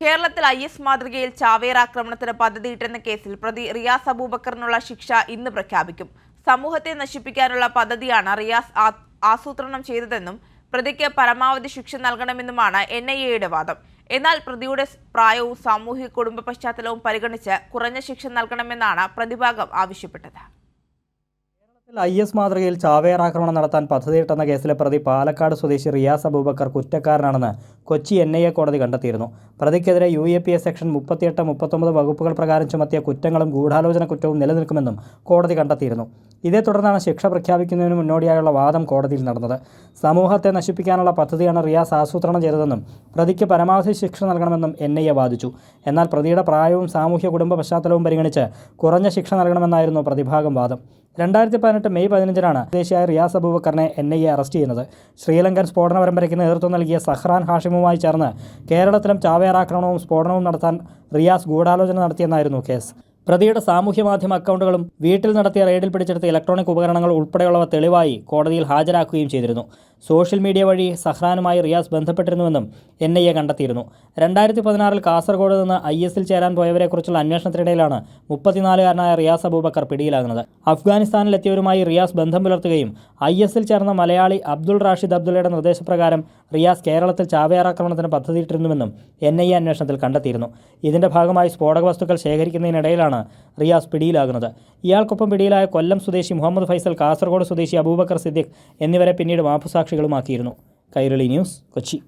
കേരളത്തിൽ ഐഎസ് മാതൃകയിൽ ചാവേർ ആക്രമണത്തിന് പദ്ധതിയിട്ടെന്ന കേസിൽ പ്രതി റിയാസ് അബൂബക്കറിനുള്ള ശിക്ഷ ഇന്ന് പ്രഖ്യാപിക്കും. സമൂഹത്തെ നശിപ്പിക്കാനുള്ള പദ്ധതിയാണ് റിയാസ് ആസൂത്രണം ചെയ്തതെന്നും പ്രതിക്ക് പരമാവധി ശിക്ഷ നൽകണമെന്നുമാണ് എൻഐഎയുടെ വാദം. എന്നാൽ പ്രതിയുടെ പ്രായവും സാമൂഹിക കുടുംബ പശ്ചാത്തലവും പരിഗണിച്ച് കുറഞ്ഞ ശിക്ഷ നൽകണമെന്നാണ് പ്രതിഭാഗം ആവശ്യപ്പെട്ടത്. ഐഎസ് മാതൃകയിൽ ചാവേർ ആക്രമണം നടത്താൻ പദ്ധതിയിട്ടെന്ന കേസിലെ പ്രതി പാലക്കാട് സ്വദേശി റിയാസ് അബൂബക്കർ കുറ്റക്കാരനാണെന്ന് കൊച്ചി എൻഐഎ കോടതി കണ്ടെത്തിയിരുന്നു. പ്രതിക്കെതിരെ UAPA സെക്ഷൻ 38, 39 വകുപ്പുകൾ പ്രകാരം ചുമത്തിയ കുറ്റങ്ങളും ഗൂഢാലോചന കുറ്റവും നിലനിൽക്കുമെന്നും കോടതി കണ്ടെത്തിയിരുന്നു. ഇതേ തുടർന്നാണ് ശിക്ഷ പ്രഖ്യാപിക്കുന്നതിന് മുന്നോടിയായുള്ള വാദം കോടതിയിൽ നടന്നത്. സമൂഹത്തെ നശിപ്പിക്കാനുള്ള പദ്ധതിയാണ് റിയാസ് ആസൂത്രണം ചെയ്തതെന്നും പ്രതിക്ക് പരമാവധി ശിക്ഷ നൽകണമെന്നും എൻഐഎ വാദിച്ചു. എന്നാൽ പ്രതിയുടെ പ്രായവും സാമൂഹ്യ കുടുംബ പശ്ചാത്തലവും പരിഗണിച്ച് കുറഞ്ഞ ശിക്ഷ നൽകണമെന്നായിരുന്നു പ്രതിഭാഗം വാദം. 2018 മെയ് 15-നാണ് സ്വദേശിയായ റിയാസ് അബൂബക്കറിനെ എൻഐഎ അറസ്റ്റ് ചെയ്യുന്നത്. ശ്രീലങ്കൻ സ്ഫോടന പരമ്പരയ്ക്ക് നേതൃത്വം നൽകിയ സഹ്റാൻ ഹാഷിമുമായി ചേർന്ന് കേരളത്തിലും ചാവേർ ആക്രമണവും സ്ഫോടനവും നടത്താൻ റിയാസ് ഗൂഢാലോചന നടത്തിയെന്നായിരുന്നു കേസ്. പ്രതിയുടെ സാമൂഹ്യ മാധ്യമ അക്കൗണ്ടുകളും വീട്ടിൽ നടത്തിയ റെയ്ഡിൽ പിടിച്ചെടുത്ത ഇലക്ട്രോണിക് ഉപകരണങ്ങൾ ഉൾപ്പെടെയുള്ളവ തെളിവായി കോടതിയിൽ ഹാജരാക്കുകയും ചെയ്തിരുന്നു. സോഷ്യൽ മീഡിയ വഴി സഹ്റാനുമായി റിയാസ് ബന്ധപ്പെട്ടിരുന്നുവെന്നും എൻഐഎ കണ്ടെത്തിയിരുന്നു. 2016 കാസർഗോഡ് നിന്ന് ISൽ ചേരാൻ പോയവരെക്കുറിച്ചുള്ള അന്വേഷണത്തിനിടയിലാണ് 34-കാരനായ റിയാസ് അബൂബക്കർ പിടിയിലാകുന്നത്. അഫ്ഗാനിസ്ഥാനിലെത്തിയവരുമായി റിയാസ് ബന്ധം പുലർത്തുകയും ISൽ ചേർന്ന മലയാളി അബ്ദുൾ റാഷിദ് അബ്ദുള്ളയുടെ നിർദ്ദേശപ്രകാരം റിയാസ് കേരളത്തിൽ ചാവേർ ആക്രമണത്തിന് പദ്ധതിയിട്ടിരുന്നുവെന്നും എൻഐഎ അന്വേഷണത്തിൽ കണ്ടെത്തിയിരുന്നു. ഇതിന്റെ ഭാഗമായി സ്ഫോടക വസ്തുക്കൾ ശേഖരിക്കുന്നതിനിടയിലാണ് റിയാസ് പിടിയിലാകുന്നത്. ഇയാൾക്കൊപ്പം പിടിയിലായ കൊല്ലം സ്വദേശി മുഹമ്മദ് ഫൈസൽ, കാസർഗോഡ് സ്വദേശി അബൂബക്കർ സിദ്ദിഖ് എന്നിവരെ പിന്നീട് മാപ്പുസാക്ഷികളുമാക്കിയിരുന്നു. കൈരളി ന്യൂസ്, കൊച്ചി.